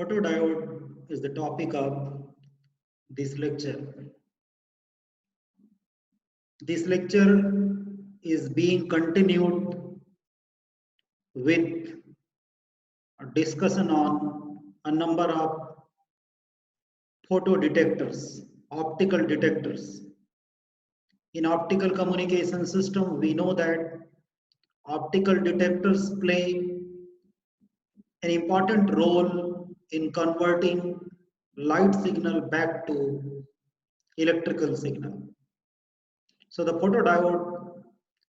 Photodiode is the topic of this lecture. This lecture is being continued with a discussion on a number of photo detectors, optical detectors. In optical communication system, we know that optical detectors play an important role in converting light signal back to electrical signal. So the photodiode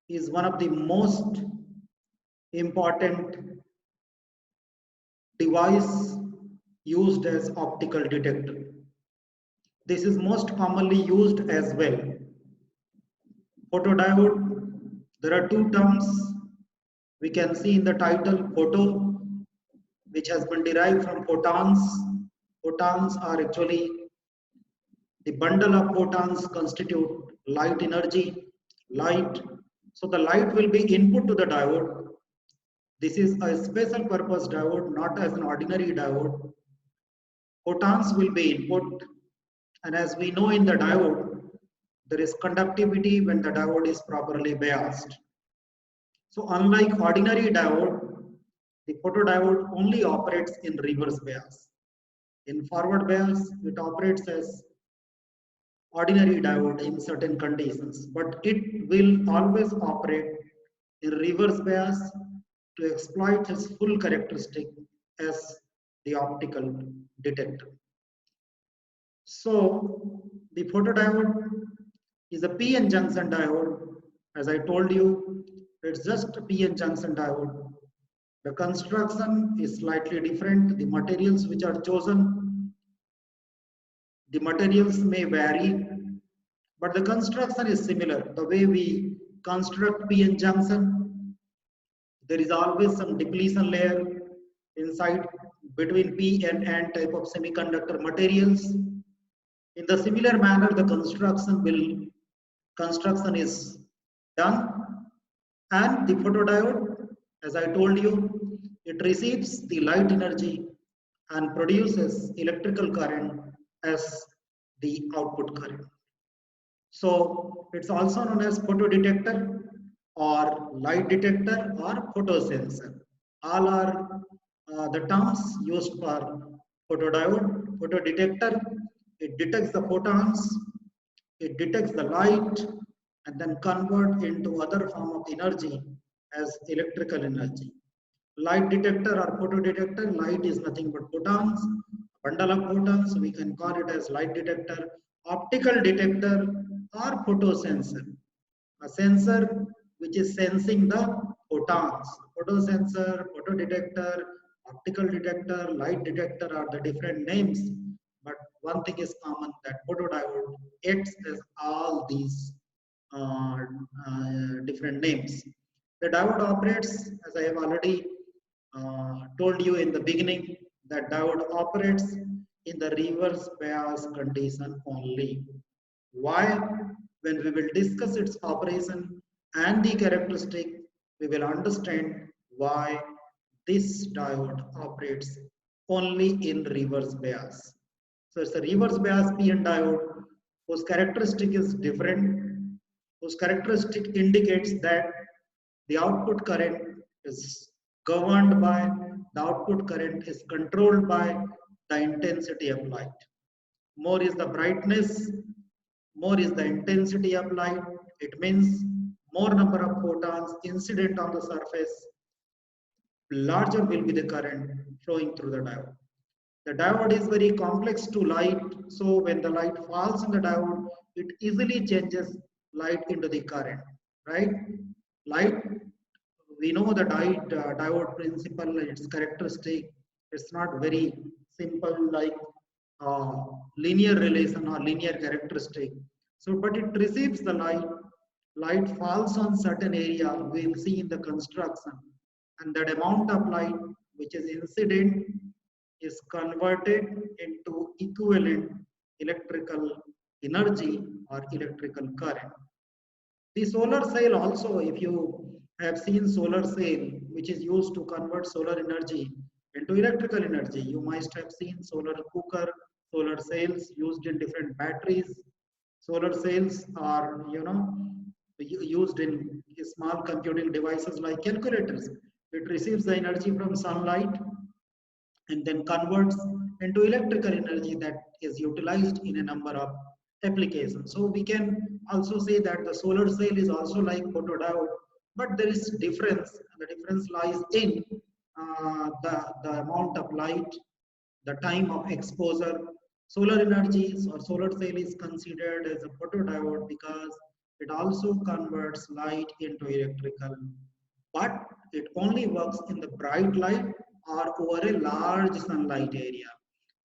is one of the most important device used as optical detector. This is most commonly used as well. Photodiode, there are two terms we can see in the title: photo, which has been derived from photons. Photons are actually the bundle of photons constitute light energy, light. So the light will be input to the diode. This is a special purpose diode, not as an ordinary diode. Photons will be input, and as we know in the diode, there is conductivity when the diode is properly biased. So unlike ordinary diode, the photodiode only operates in reverse bias. In forward bias, it operates as ordinary diode in certain conditions, but it will always operate in reverse bias to exploit its full characteristic as the optical detector. So the photodiode is a PN junction diode. As I told you, it's just a PN junction diode. The construction is slightly different. The materials which are chosen, the materials may vary, but the construction is similar. The way we construct PN junction, there is always some depletion layer inside between P and N type of semiconductor materials. In the similar manner, the construction is done, and the photodiode, as I told you, it receives the light energy and produces electrical current as the output current. So it's also known as photodetector or light detector or photosensor. All are the terms used for photodiode. Photodetector, it detects the photons, it detects the light, and then convert into other form of energy as electrical energy. Light detector or photodetector, light is nothing but photons, bundle of photons, we can call it as light detector. Optical detector or photosensor, a sensor which is sensing the photons. Photosensor, photodetector, optical detector, light detector are the different names, but one thing is common, that photodiode acts as all these uh, different names. The diode operates, as I have already told you in the beginning, that diode operates in the reverse bias condition only. Why? When we will discuss its operation and the characteristic, we will understand why this diode operates only in reverse bias. So it's a reverse bias PN diode whose characteristic is different, whose characteristic indicates that the output current is governed by, the output current is controlled by the intensity of light. More is the brightness, more is the intensity of light. It means more number of photons incident on the surface, larger will be the current flowing through the diode. The diode is very complex to light, so when the light falls in the diode, it easily changes light into the current, right? Light, we know the diode principle, its characteristic. It's not very simple like uh, linear relation or linear characteristic. So, but it receives the light. Light falls on certain area. We will see in the construction, and that amount of light which is incident is converted into equivalent electrical energy or electrical current. The solar cell also, if you have seen solar cell, which is used to convert solar energy, into electrical energy. You must have seen solar cooker, solar cells used in different batteries. Solar cells are, used in small computing devices like calculators. It receives the energy from sunlight and then converts into electrical energy that is utilized in a number of applications. So we can also say that the solar cell is also like photodiode, but there is difference. The difference lies in the amount of light, the time of exposure. Solar energy or solar cell is considered as a photodiode because it also converts light into electrical, but it only works in the bright light or over a large sunlight area.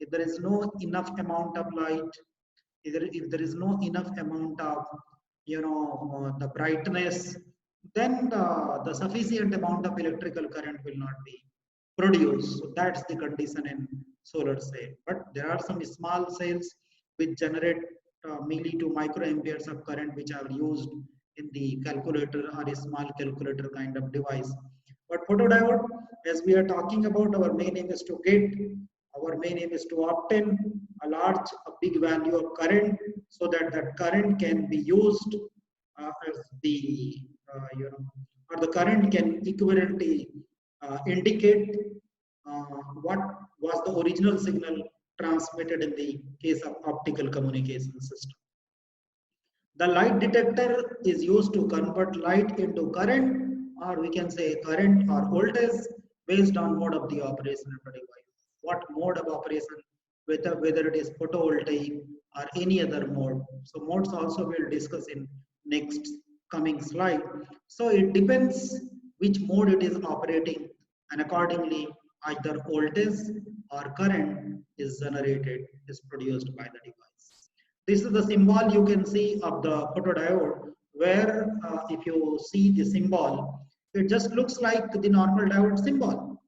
If there is no enough amount of light, if there is no enough amount of the brightness, then the sufficient amount of electrical current will not be produced. So that's the condition in solar cell. But there are some small cells which generate milli to microamperes of current, which are used in the calculator or a small calculator kind of device. But photodiode, as we are talking about, our main aim is to obtain a big value of current, so that that current can be used as the or the current can equivalently indicate what was the original signal transmitted in the case of optical communication system. The light detector is used to convert light into current, or we can say current or voltage, based on mode of the operation of the device. What mode of operation, whether it is photovoltaic or any other mode. So modes also we'll discuss in next coming slide. So it depends which mode it is operating, and accordingly either voltage or current is generated, is produced by the device. This is the symbol you can see of the photodiode, where if you see the symbol, it just looks like the normal diode symbol.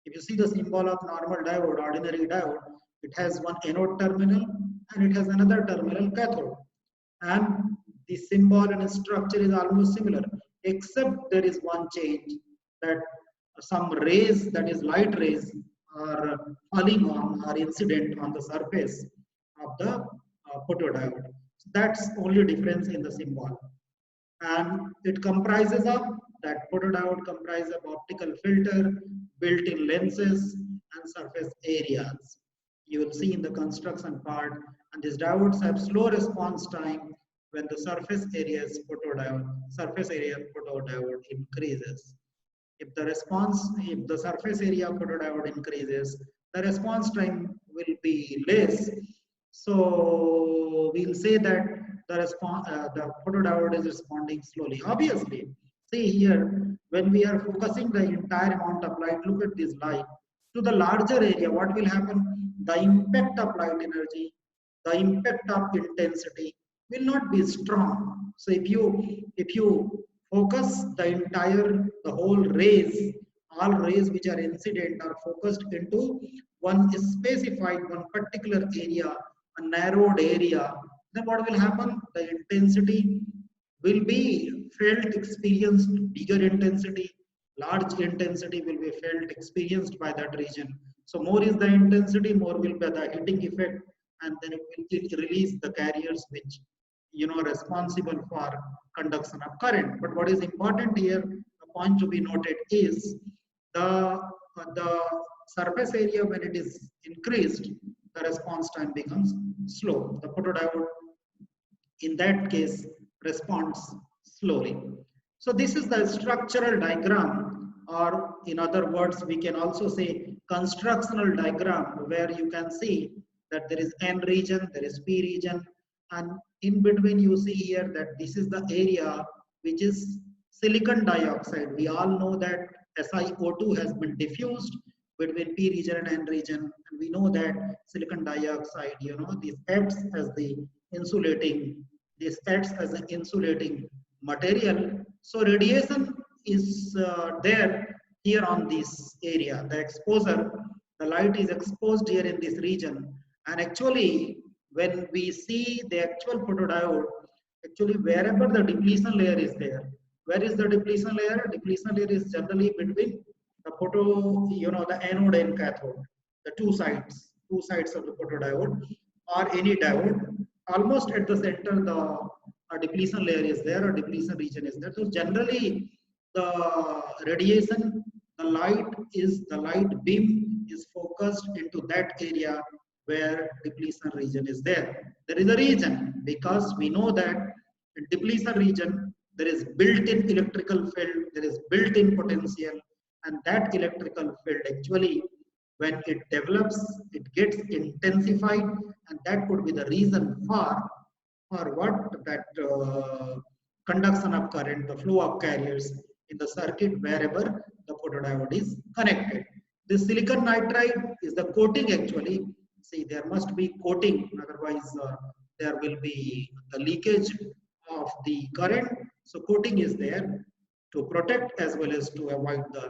If you see the symbol of normal diode, ordinary diode, it has one anode terminal and it has another terminal cathode. And the symbol and structure is almost similar, except there is one change, that some rays, that is light rays, are falling on or incident on the surface of the photodiode. So that's only difference in the symbol. And it comprises of, that photodiode comprises of optical filter, built-in lenses, and surface areas. You will see in the construction part, and these diodes have slow response time when the surface area of photodiode increases. If the surface area of photodiode increases, the response time will be less. So we'll say that the photodiode is responding slowly. Obviously, see here, when we are focusing the entire amount of light, look at this light to the larger area, what will happen? The impact of light energy, the impact of intensity will not be strong. So if you focus the whole rays, all rays which are incident are focused into one particular area, a narrowed area, then what will happen? The intensity will be experienced, bigger intensity, large intensity will be experienced by that region. So more is the intensity, more will be the heating effect, and then it will release the carriers which responsible for conduction of current. But what is important here, the point to be noted is the surface area, when it is increased, the response time becomes slow. The photodiode in that case responds slowly. So this is the structural diagram, or in other words we can also say constructional diagram, where you can see that there is N region, there is P region, and in between you see here that this is the area which is silicon dioxide. We all know that SiO2 has been diffused between P region and N region, and we know that silicon dioxide, this acts as an insulating material. So radiation is there here on this area. The light is exposed here in this region, and actually when we see the actual photodiode, actually wherever the depletion layer is there, where is the depletion layer? Depletion layer is generally between the photo, the anode and cathode, the two sides of the photodiode or any diode, almost at the center, the a depletion layer is there, or depletion region is there. So generally, the radiation, the light beam is focused into that area where depletion region is there. There is a reason, because we know that in depletion region there is built-in electrical field, there is built-in potential, and that electrical field actually, when it develops, it gets intensified, and that could be the reason for what that conduction of current, the flow of carriers in the circuit wherever the photodiode is connected. This silicon nitride is the coating actually. See, there must be coating, otherwise there will be the leakage of the current. So coating is there to protect as well as to avoid the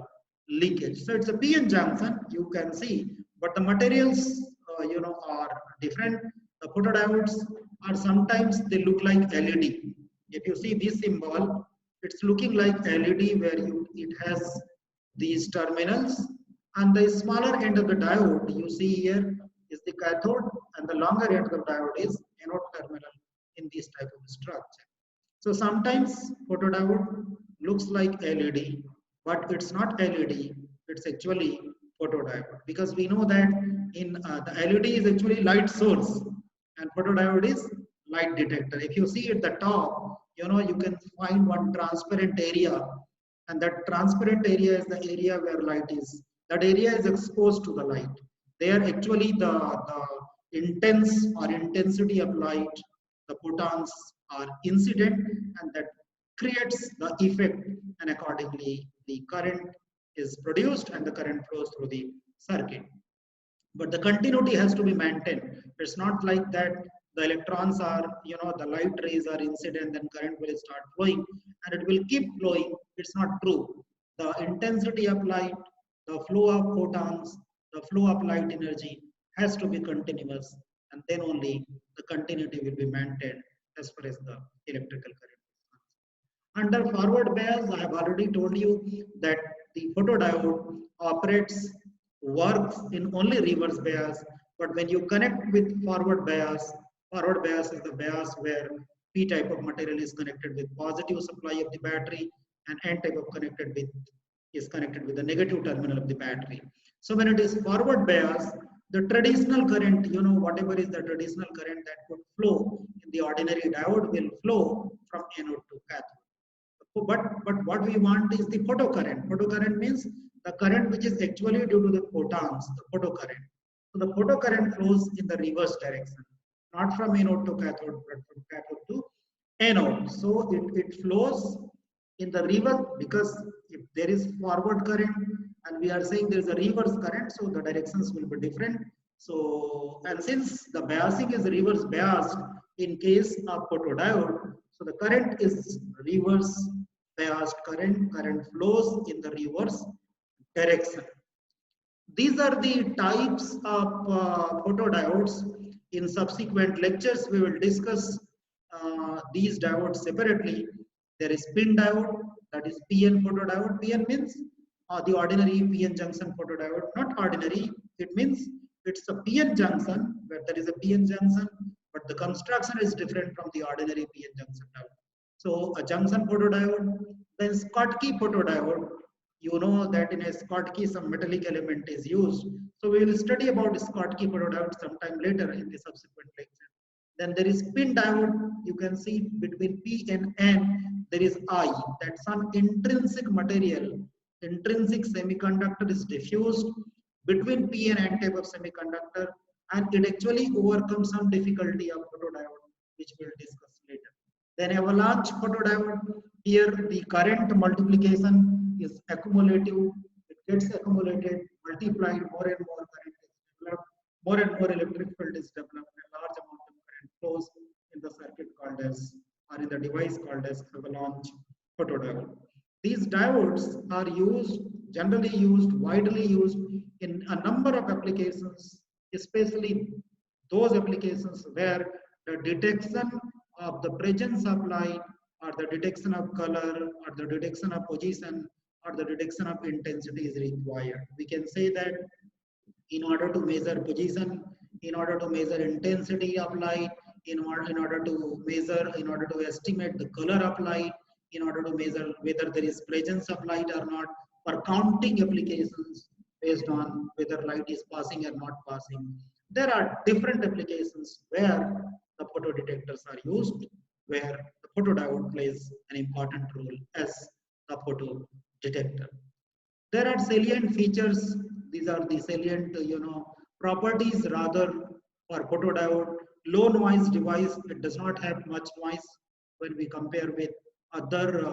leakage. So it's a PN junction, you can see, but the materials are different. The photodiodes are sometimes they look like LED. If you see this symbol, it's looking like LED where it has these terminals, and the smaller end of the diode you see here is the cathode, and the longer end of the diode is anode terminal in this type of structure. So sometimes photodiode looks like LED, but it's not LED, it's actually photodiode, because we know that in the LED is actually light source and photodiode is light detector. If you see at the top, you can find one transparent area, and that transparent area is the area where light is. That area is exposed to the light. There actually the intense or intensity of light, the photons are incident, and that creates the effect, and accordingly the current is produced and the current flows through the circuit. But the continuity has to be maintained. It's not like that the electrons are, the light rays are incident, then current will start flowing and it will keep flowing. It's not true. The intensity of light, the flow of photons, the flow of light energy has to be continuous, and then only the continuity will be maintained as far as the electrical current is concerned. Under forward bias, I have already told you that the photodiode works in only reverse bias, but when you connect with forward bias is the bias where P type of material is connected with positive supply of the battery, and N type of is connected with the negative terminal of the battery. So when it is forward bias, the traditional current, whatever is the traditional current that would flow in the ordinary diode will flow from anode to cathode. But what we want is the photocurrent. Photocurrent means the current which is actually due to the photons, the photocurrent. So the photocurrent flows in the reverse direction, not from anode to cathode, but from cathode to anode. So it flows in the reverse, because if there is forward current and we are saying there is a reverse current, so the directions will be different. So, and since the biasing is reverse biased in case of photodiode, so the current is reverse biased current flows in the reverse direction. These are the types of photodiodes. In subsequent lectures, we will discuss these diodes separately. There is PIN diode, that is PN photodiode. PN means the ordinary PN junction photodiode, not ordinary. It means it's a PN junction, where there is a PN junction, but the construction is different from the ordinary PN junction diode. So a junction photodiode, then Schottky photodiode. You know that in a Schottky some metallic element is used. So we will study about Schottky photodiode sometime later in the subsequent lecture. Then there is PIN diode. You can see between P and N there is I. That some intrinsic material, intrinsic semiconductor is diffused between P and N type of semiconductor, and it actually overcomes some difficulty of photodiode, which we will discuss later. Then avalanche photodiode. Here the current multiplication is accumulative. It gets accumulated, multiplied, more and more current is developed, more and more electric field is developed, and large amount of current flows in the circuit called as, or in the device called as avalanche photodiode. These diodes are generally used, widely used in a number of applications, especially those applications where the detection of the presence of light, or the detection of color, or the detection of position, or the detection of intensity is required. We can say that in order to measure position, in order to measure intensity of light, in order to measure, in order to estimate the color of light, in order to measure whether there is presence of light or not, for counting applications based on whether light is passing or not passing. There are different applications where the photodetectors are used, where the photodiode plays an important role as the photo detector. There are salient features. These are the salient, properties rather for photodiode. Low noise device. It does not have much noise when we compare with other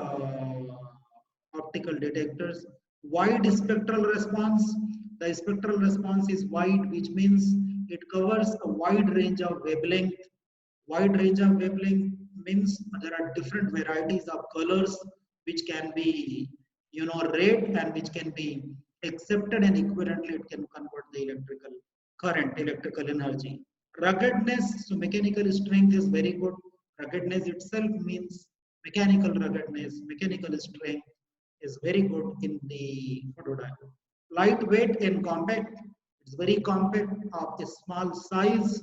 optical detectors. Wide spectral response. The spectral response is wide, which means it covers a wide range of wavelength. Wide range of wavelength means there are different varieties of colors which can be, read and which can be accepted, and equivalently it can convert the electrical current, electrical energy. Ruggedness, so mechanical strength is very good. Ruggedness itself means mechanical ruggedness, mechanical strength is very good in the photodiode. Lightweight and compact, it's very compact, of a small size,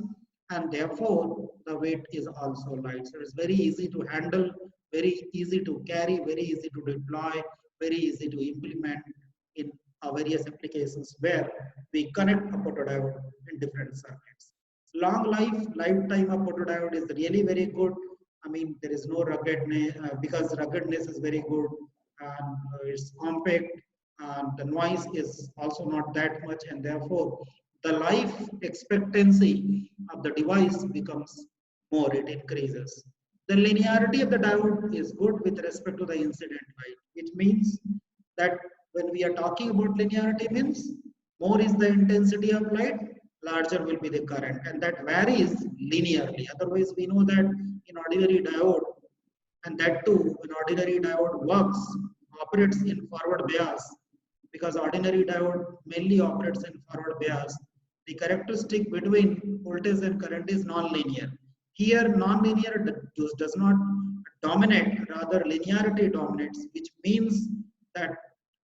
and therefore the weight is also light. So it's very easy to handle, very easy to carry, very easy to deploy, very easy to implement in our various applications where we connect a photodiode in different circuits. Long lifetime of photodiode is really very good. I mean, there is no ruggedness, because ruggedness is very good, and it's compact, and the noise is also not that much, and therefore the life expectancy of the device becomes more, it increases. The linearity of the diode is good with respect to the incident light, which means that when we are talking about linearity means more is the intensity of light, larger will be the current, and that varies linearly. Otherwise, we know that in ordinary diode, and that too, an ordinary diode operates in forward bias, because ordinary diode mainly operates in forward bias. The characteristic between voltage and current is non-linear. Here, non-linear does not dominate, rather linearity dominates, which means that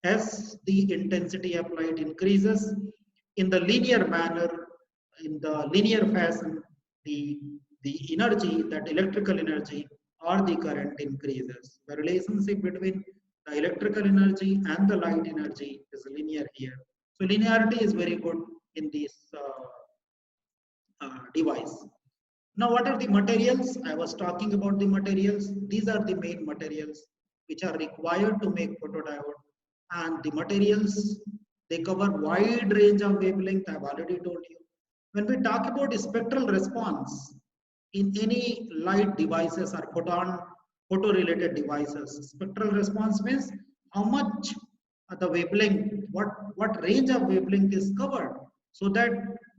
as the intensity of light increases in the linear manner, in the linear fashion, the, the energy, that electrical energy or the current increases. The relationship between the electrical energy and the light energy is linear here. So linearity is very good in this device. Now, what are the materials? I was talking about the materials. These are the main materials which are required to make photodiode. And the materials, they cover wide range of wavelength, I've already told you. When we talk about spectral response in any light devices or photo-related devices, spectral response means how much the wavelength, what range of wavelength is covered, so that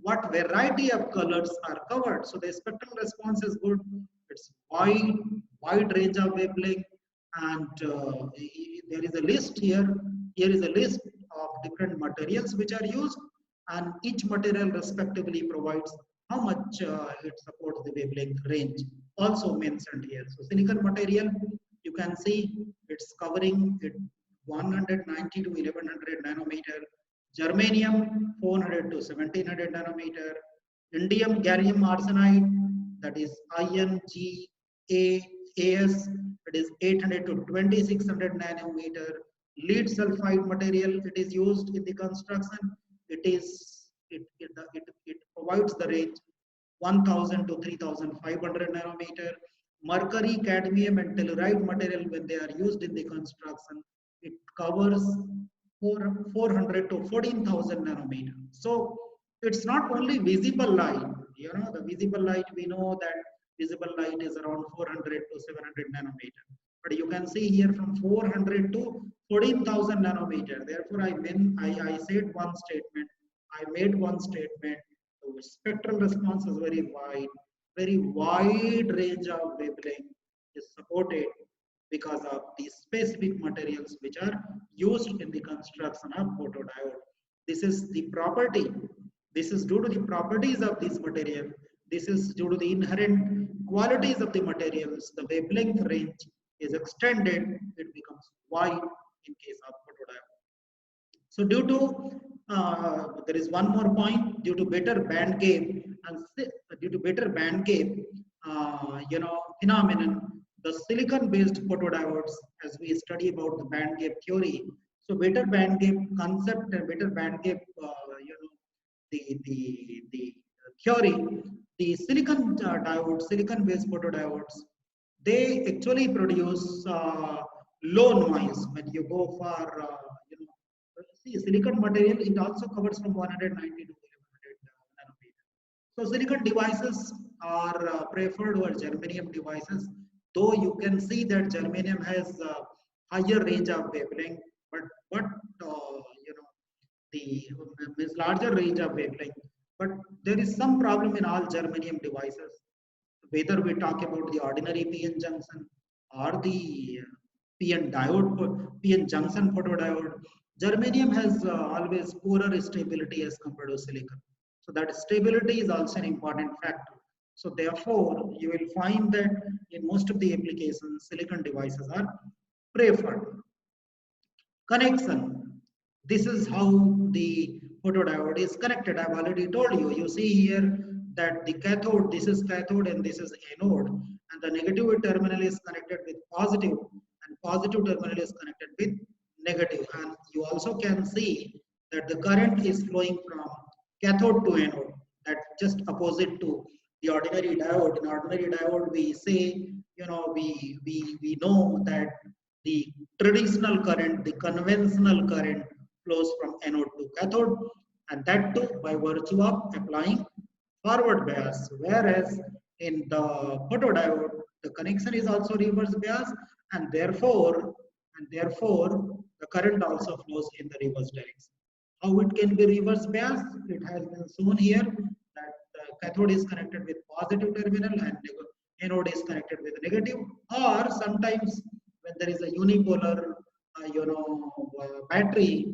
what variety of colors are covered. So the spectral response is good. It's wide range of wavelength, and there is a list here. Here is a list of different materials which are used, and each material respectively provides how much it supports the wavelength range. Also mentioned here. So silicon material, you can see it's covering it 190 to 1100 nanometer. Germanium 400 to 1700 nanometer, indium gallium arsenide, that is INGAAS, it is 800 to 2600 nanometer. Lead sulfide material, it is used in the construction. It provides the range 1000 to 3500 nanometer. Mercury, cadmium, and telluride material, when they are used in the construction, it covers 400 to 14,000 nanometer. So it's not only visible light. The visible light, we know that visible light is around 400 to 700 nanometer. But you can see here from 400 to 14,000 nanometer. Therefore, I said one statement. I made one statement. The spectral response is very wide range of wavelength is supported because of the specific materials which are used in the construction of photodiode. This is the property. This is due to the properties of this material. This is due to the inherent qualities of the materials. The wavelength range is extended. It becomes wide in case of photodiode. So due to there is one more point, due to better band gap and due to better band gap, phenomenon, the silicon-based photodiodes, as we study about the band gap theory. So better band gap concept and better band gap, the theory, the silicon diodes, silicon-based photodiodes, they actually produce low noise when you go for see silicon material. It also covers from 190 to 1100 nanometer. So silicon devices are preferred over germanium devices, though you can see that germanium has higher range of wavelength, but the is larger range of wavelength. But there is some problem in all germanium devices, whether we talk about the ordinary PN junction or the PN diode, PN junction photodiode, germanium has always poorer stability as compared to silicon. So that stability is also an important factor. So therefore, you will find that in most of the applications, silicon devices are preferred. Connection. This is how the photodiode is connected. I've already told you. You see here that the cathode, this is cathode and this is anode, and the negative terminal is connected with positive, and positive terminal is connected with negative. And you also can see that the current is flowing from cathode to anode. That's just opposite to the ordinary diode. In ordinary diode, we say, we know that the traditional current, the conventional current flows from anode to cathode, and that too by virtue of applying forward bias. Whereas in the photodiode, the connection is also reverse bias, and therefore the current also flows in the reverse direction. How it can be reverse bias? It has been shown here that the cathode is connected with positive terminal and anode is connected with negative, or sometimes when there is a unipolar battery,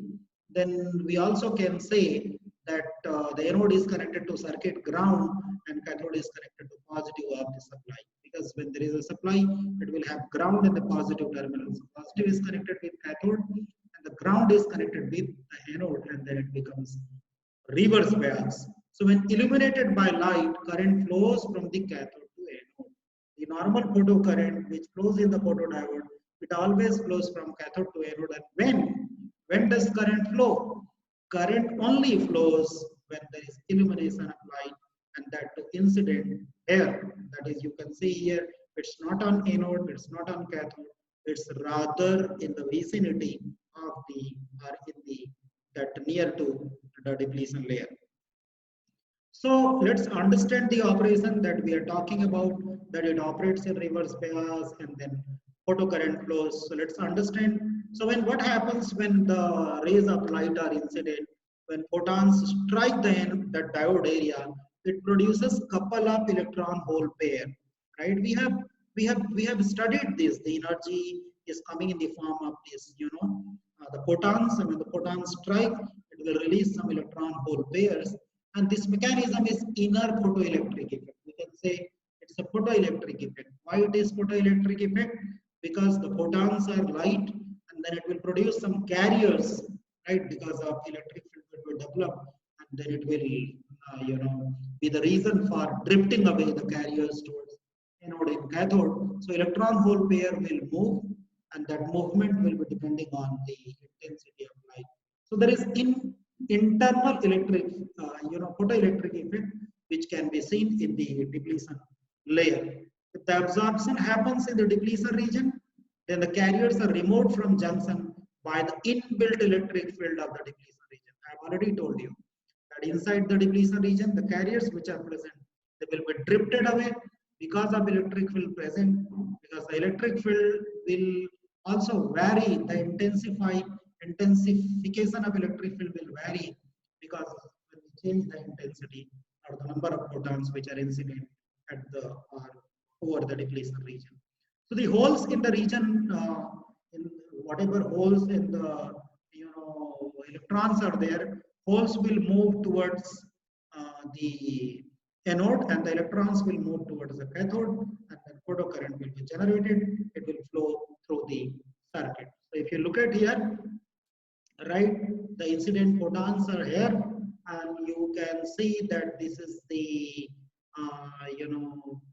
then we also can say that the anode is connected to circuit ground and cathode is connected to positive of the supply, because when there is a supply, it will have ground in the positive terminals. Positive is connected with cathode and the ground is connected with the anode, and then it becomes reverse bias. So when illuminated by light, current flows from the cathode to anode. The normal photo current which flows in the photodiode, it always flows from cathode to anode. And when does current flow? Current only flows when there is illumination of light, and that incident here. That is, you can see here, it's not on anode, it's not on cathode, it's rather in the vicinity of the, or in the, that near to the depletion layer. So let's understand the operation that we are talking about, that it operates in reverse bias and then photocurrent flows. So let's understand. So what happens when the rays of light are incident, when photons strike the diode area, it produces couple of electron hole pair, right? We have studied this. The energy is coming in the form of this, the photons, and when the photons strike, it will release some electron hole pairs. And this mechanism is inner photoelectric effect. We can say it's a photoelectric effect. Why it is photoelectric effect? Because the photons are light, and then it will produce some carriers, right? Because of electric field that will develop, and then it will, be the reason for drifting away the carriers towards anode and cathode. So electron hole pair will move, and that movement will be depending on the intensity of light. So there is internal electric, photoelectric effect, which can be seen in the depletion layer. If the absorption happens in the depletion region, then the carriers are removed from junction by the inbuilt electric field of the depletion region. I have already told you that inside the depletion region, the carriers which are present, they will be drifted away because of electric field present, because the electric field will also vary, the intensification of electric field will vary, because when we change the intensity or the number of photons which are incident at the or over the depletion region. So the holes in the region, in whatever holes in the electrons are there, holes will move towards the anode, and the electrons will move towards the cathode, and then photocurrent will be generated. It will flow through the circuit. So if you look at here, right? The incident photons are here, and you can see that this is the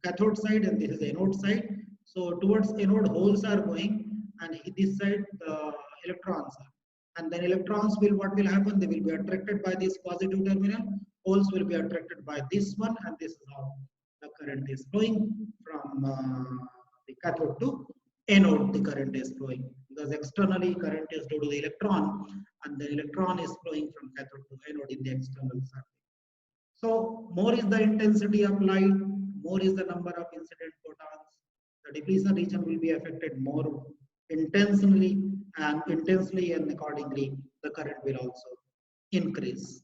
cathode side and this is anode side. So towards anode holes are going, and this side the electrons are. And then electrons will, what will happen? They will be attracted by this positive terminal. Holes will be attracted by this one, and this is how the current is flowing from the cathode to anode. The current is flowing because externally current is due to the electron, and the electron is flowing from cathode to anode in the external circuit. So more is the intensity of light, more is the number of incident photons. The depletion region will be affected more intensely, and accordingly the current will also increase.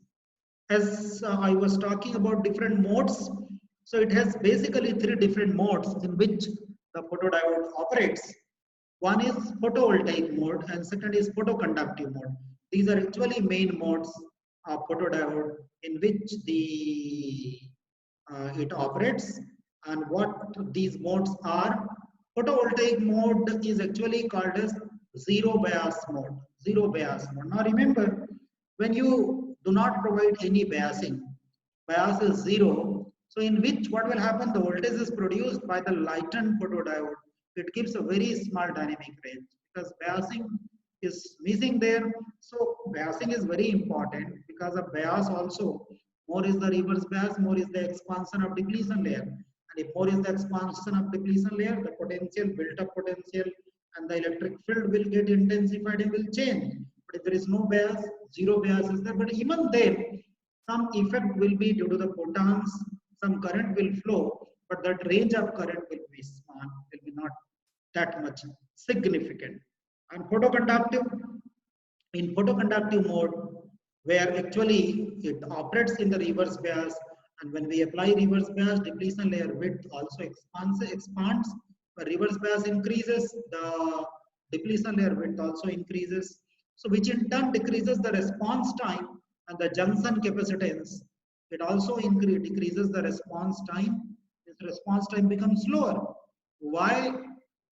As I was talking about different modes, so it has basically three different modes in which the photodiode operates. One is photovoltaic mode and second is photoconductive mode. These are actually main modes of photodiode in which it operates. And what these modes are: photovoltaic mode is actually called as zero bias mode. Zero bias mode. Now remember, when you do not provide any biasing, bias is zero. So in which what will happen? The voltage is produced by the lightened photodiode. It gives a very small dynamic range because biasing is missing there. So biasing is very important because of bias also. More is the reverse bias, more is the expansion of depletion layer. And if more is the expansion of depletion layer, the potential, built up potential, and the electric field will get intensified and will change. But if there is no bias, zero bias is there. But even then, some effect will be due to the photons, some current will flow, but that range of current will be small, will be not that much significant. And photoconductive, in photoconductive mode, where actually it operates in the reverse bias, and when we apply reverse bias, depletion layer width also expands. The reverse bias increases, the depletion layer width also increases. So which in turn decreases the response time and the junction capacitance. It also decreases the response time. This response time becomes slower. Why?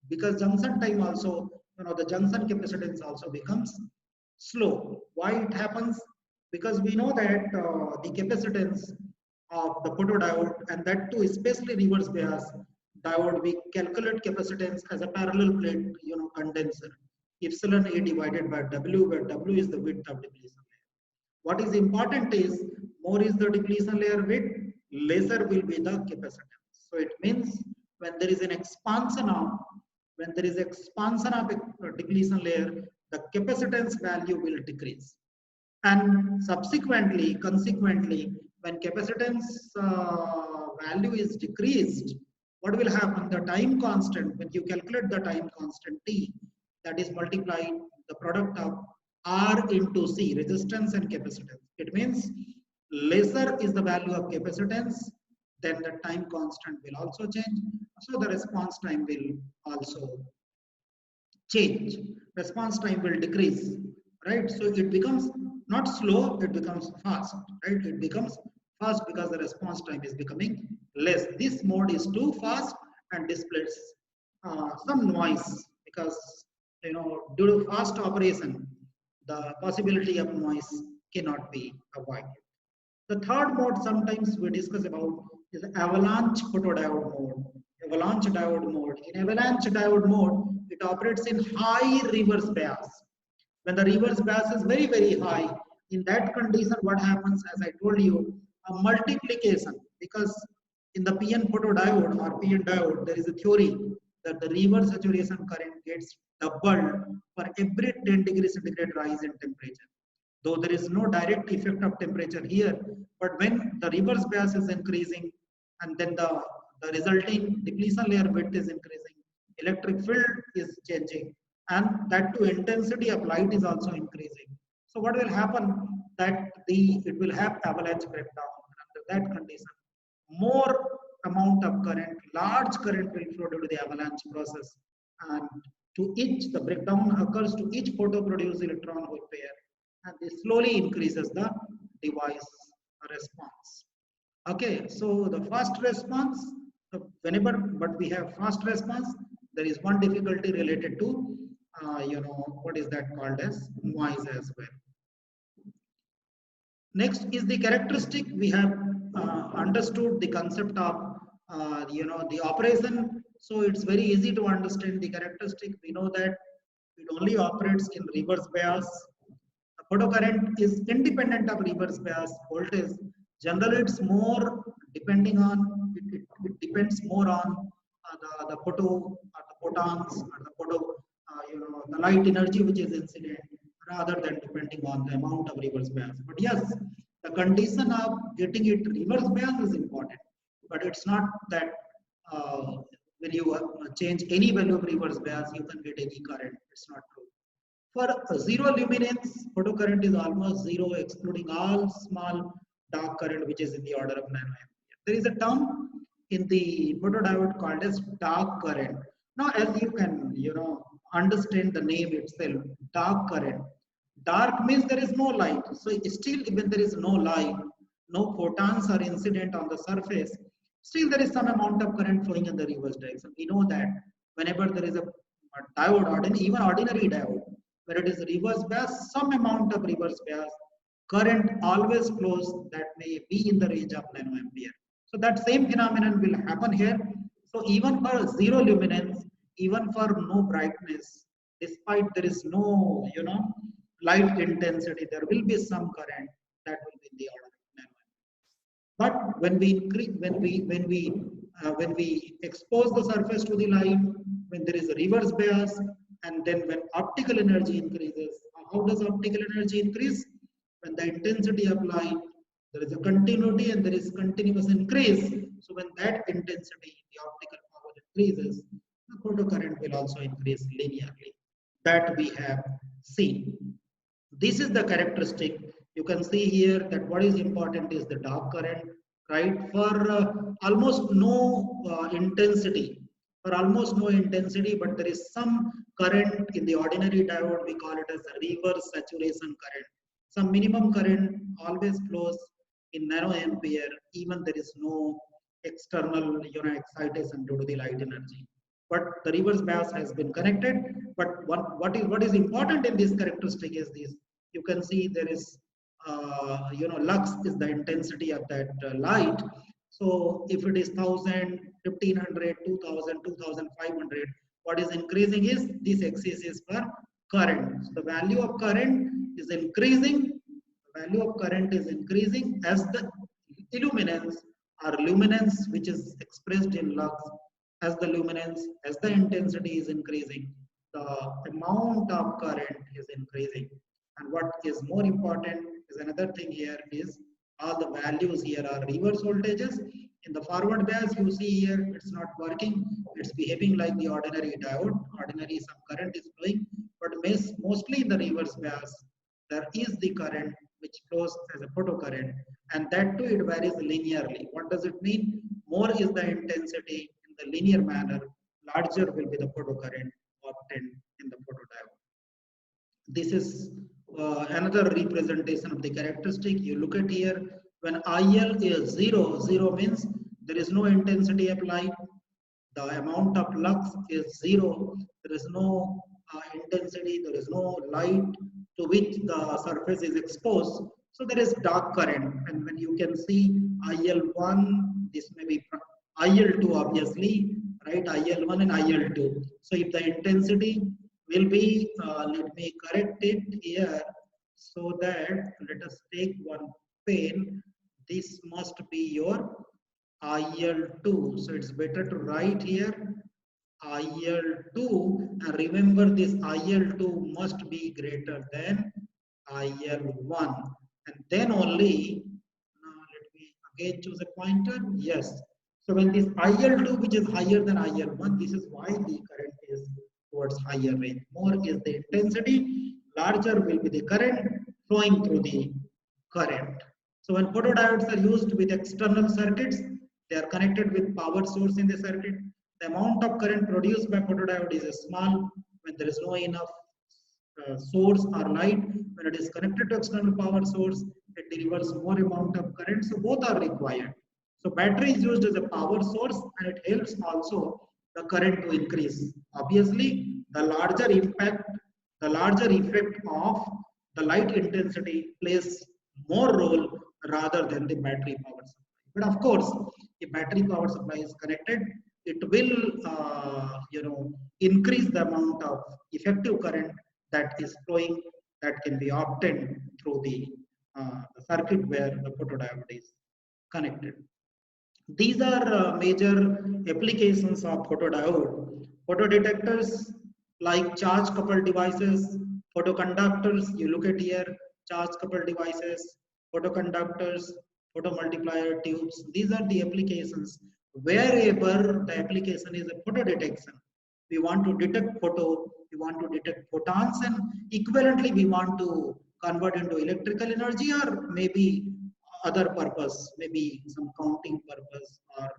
Because junction time also, the junction capacitance also becomes slow. Why it happens? Because we know that the capacitance of the photodiode, and that too especially reverse bias diode, we calculate capacitance as a parallel plate condenser, epsilon A divided by W, where W is the width of depletion layer. What is important is more is the depletion layer width, lesser will be the capacitance. So it means when there is an expansion of depletion layer, the capacitance value will decrease. And consequently, when capacitance value is decreased, what will happen? The time constant, when you calculate the time constant T, that is multiplied the product of R into C, resistance and capacitance. It means lesser is the value of capacitance, then the time constant will also change. So the response time will also change. Response time will decrease, right? So it becomes not slow, it becomes fast, right? It becomes fast because the response time is becoming less. This mode is too fast and displays some noise because due to fast operation, the possibility of noise cannot be avoided. The third mode sometimes we discuss about is avalanche photodiode mode. Avalanche diode mode. In avalanche diode mode, it operates in high reverse bias. When the reverse bias is very, very high, in that condition, what happens, as I told you, a multiplication. Because in the PN photodiode or PN diode, there is a theory that the reverse saturation current gets doubled for every 10 degrees centigrade rise in temperature. Though there is no direct effect of temperature here, but when the reverse bias is increasing and then the resulting depletion layer width is increasing, electric field is changing, and that too intensity of light is also increasing. So what will happen? That it will have avalanche breakdown. Under that condition, more amount of current, large current will flow due to the avalanche process, and to each the breakdown occurs to each photo produced electron hole pair, and this slowly increases the device response. Okay, so the fast response, but we have fast response, there is one difficulty related to what is that called as noise as well. Next is the characteristic. We have understood the concept of the operation. So it's very easy to understand the characteristic. We know that it only operates in reverse bias. The photocurrent is independent of reverse bias voltage. Generally, it's more depending on it depends more on the photo or the photons or the photo the light energy which is incident rather than depending on the amount of reverse bias. But yes, the condition of getting it reverse bias is important, but it's not that when you change any value of reverse bias, you can get any current. It's not true. For zero luminance, photocurrent is almost zero, excluding all small dark current, which is in the order of nanoampere. There is a term in the photodiode called as dark current. Now, as you can, understand the name itself, dark current. Dark means there is no light. So still, even there is no light, no photons are incident on the surface, still there is some amount of current flowing in the reverse direction. We know that whenever there is a diode, even ordinary diode, where it is reverse bias, some amount of reverse bias current always flows that may be in the range of nanoampere. So that same phenomenon will happen here. So even for zero luminance, even for no brightness, despite there is no light intensity, there will be some current that will be in the order of nanoampere. But when we increase, when we expose the surface to the light, when there is a reverse bias, and then when optical energy increases, how does optical energy increase? When the intensity of light, there is a continuity and there is continuous increase. So when that intensity, the optical power increases, the photocurrent will also increase linearly. That we have seen. This is the characteristic. You can see here that what is important is the dark current, right? For almost no intensity, but there is some current in the ordinary diode. We call it as a reverse saturation current. Some minimum current always flows in nanoampere, even there is no external excitation due to the light energy. But the reverse bias has been connected. But what is important in this characteristic is this. You can see there is lux is the intensity of that light. So if it is 1000, 1500, 2000, 2500, what is increasing is this axis is for current. So the value of current is increasing. The value of current is increasing as the illuminance or luminance, which is expressed in lux, as the luminance, as the intensity is increasing, the amount of current is increasing. And what is more important is another thing here is all the values here are reverse voltages. In the forward bias, you see here it's not working. It's behaving like the ordinary diode. Ordinary some current is flowing, but mostly in the reverse bias, there is the current which flows as a photocurrent, and that too it varies linearly. What does it mean? More is the intensity in the linear manner, larger will be the photocurrent obtained in the photodiode. This is another representation of the characteristic. You look at here, when IL is 0, 0 means there is no intensity of light. The amount of lux is 0. There is no intensity, there is no light to which the surface is exposed. So there is dark current. And when you can see IL1, this may be IL2 obviously, right? IL1 and IL2. So if the intensity will be, let me correct it here so that let us take one pen. This must be your IL2. So it's better to write here IL2, and remember this IL2 must be greater than IL1, and then only, now let me again choose a pointer, yes. So when this IL2 which is higher than IL1, this is why the current is towards higher range. More is the intensity, larger will be the current flowing through the current. So when photodiodes are used with external circuits, they are connected with power source in the circuit. The amount of current produced by photodiode is small when there is no enough source or light. When it is connected to external power source, it delivers more amount of current. So both are required. So battery is used as a power source, and it helps also the current to increase. Obviously, the larger impact, the larger effect of the light intensity plays more role rather than the battery power supply. But of course, if battery power supply is connected, it will increase the amount of effective current that is flowing, that can be obtained through the circuit where the photodiode is connected. These are major applications of photodiode. Photodetectors like charge coupled devices, photoconductors, you look at here, charge coupled devices, photoconductors, photomultiplier tubes. These are the applications. Wherever the application is a photodetection, we want to detect photo, we want to detect photons, and equivalently we want to convert into electrical energy or maybe other purpose, maybe some counting purpose or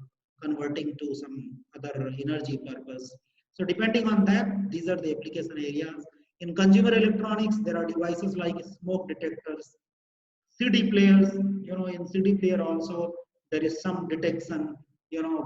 converting to some other energy purpose. So depending on that, these are the application areas. In consumer electronics, there are devices like smoke detectors, CD players. In CD player also there is some detection.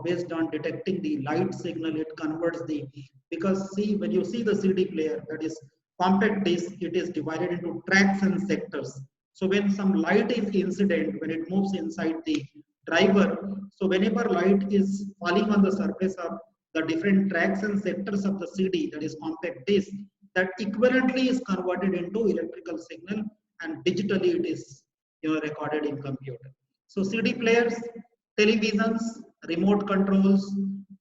Based on detecting the light signal, it converts the, because see, when you see the CD player, that is compact disc, it is divided into tracks and sectors. So when some light is incident, when it moves inside the driver, so whenever light is falling on the surface of the different tracks and sectors of the CD, that is compact disc, that equivalently is converted into electrical signal, and digitally it is recorded in computer. So CD players, televisions, remote controls,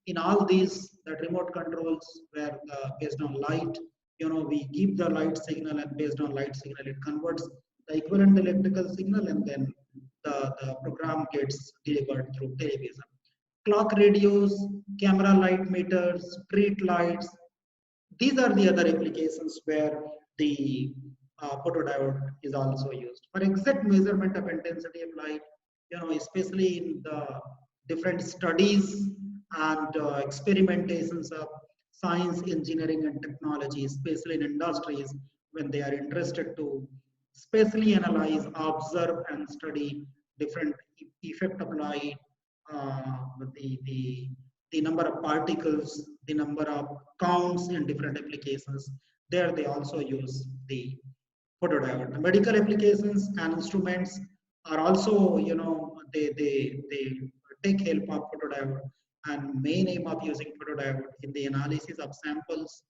in all these, that remote controls where based on light, we give the light signal, and based on light signal it converts the equivalent electrical signal, and then the program gets delivered through television. Clock radios, camera light meters, street lights, these are the other applications where the photodiode is also used. For exact measurement of intensity of light, especially in the different studies and experimentations of science, engineering, and technology, especially in industries, when they are interested to spatially analyze, observe, and study different effect of light, uh, the number of particles, the number of counts in different applications. There they also use the photodiode. The medical applications and instruments are also, they take help of photodiode. And main aim of using photodiode in the analysis of samples.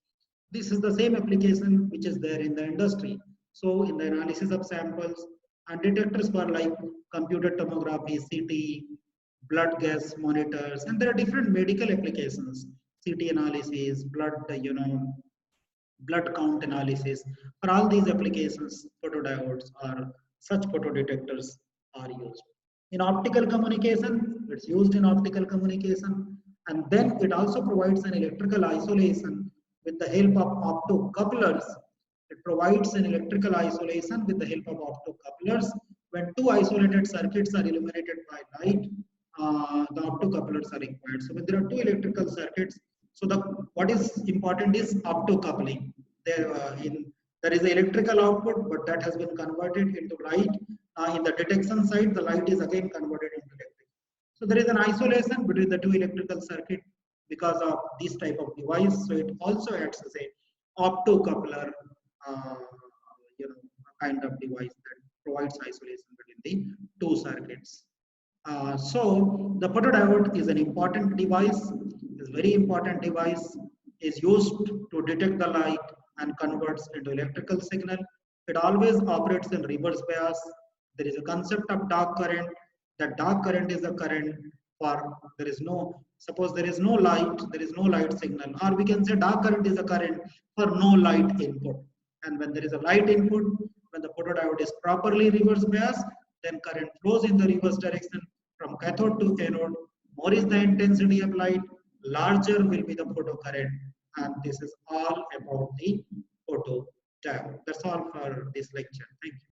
This is the same application which is there in the industry. So in the analysis of samples, and detectors for like computed tomography, CT, blood gas monitors, and there are different medical applications, CT analysis, blood count analysis. For all these applications, photodiodes or such photodetectors are used. In optical communication, it's used in optical communication, and then it also provides an electrical isolation with the help of optocouplers. It provides an electrical isolation with the help of optocouplers. When two isolated circuits are illuminated by light, the optocouplers are required. So when there are two electrical circuits, so what is important is optocoupling. There is electrical output, but that has been converted into light. In the detection side, the light is again converted into electric. So there is an isolation between the two electrical circuit because of this type of device. So it also acts as a optocoupler, uh, kind of device that provides isolation between the two circuits. So the photodiode is an important device, is very important device, is used to detect the light and converts into electrical signal. It always operates in reverse bias. There is a concept of dark current. That dark current is a current for, there is no, suppose there is no light, there is no light signal, or we can say dark current is a current for no light input. And when there is a light input, when the photodiode is properly reverse biased, then current flows in the reverse direction from cathode to anode. More is the intensity of light, larger will be the photocurrent. And this is all about the photodiode. That's all for this lecture. Thank you.